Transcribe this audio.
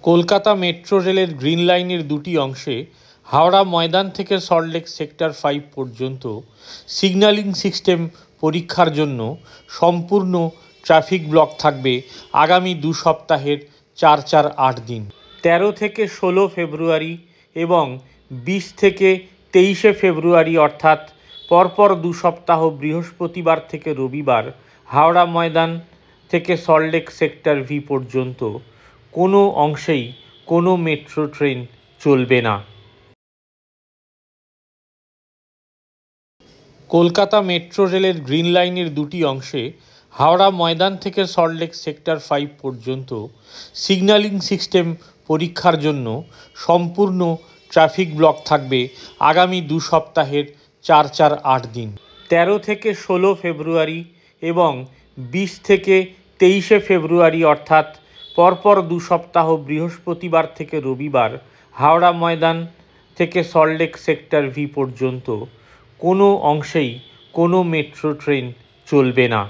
Kolkata metro রেলের green লাইনের দুটি অংশে হাওড়া ময়দান থেকে সল্টলেক সেক্টর 5 পর্যন্ত সিগন্যালিং সিস্টেম পরীক্ষার জন্য সম্পূর্ণ ট্রাফিক ব্লক থাকবে আগামী 2 সপ্তাহের 4-8 দিন। 13 থেকে 16 ফেব্রুয়ারি এবং 20 থেকে 23 ফেব্রুয়ারি অর্থাৎ পরপর 2 সপ্তাহ বৃহস্পতিবার থেকে রবিবার হাওড়া ময়দান থেকে সল্টলেক সেক্টর ভি পর্যন্ত কোনো অংশেই কোনো মেট্রো ট্রেন চলবে না। কলকাতা মেট্রো রেলের গ্রিন লাইনের দুটি অংশে হাওড়া ময়দান থেকে সল্টলেক সেক্টর 5 পর্যন্ত সিগন্যালিং সিস্টেম পরীক্ষার জন্য সম্পূর্ণ ট্রাফিক ব্লক থাকবে আগামী 2 সপ্তাহের 4-8 দিন। 13 থেকে 16 ফেব্রুয়ারি এবং 20 থেকে 23 ফেব্রুয়ারি অর্থাৎ পরপর 2 সপ্তাহ বৃহস্পতিবার থেকে রবিবার হাওড়া ময়দান থেকে সল্টলেক সেক্টর ভি পর্যন্ত কোনো অংশেই কোনো মেট্রো ট্রেন চলবে না।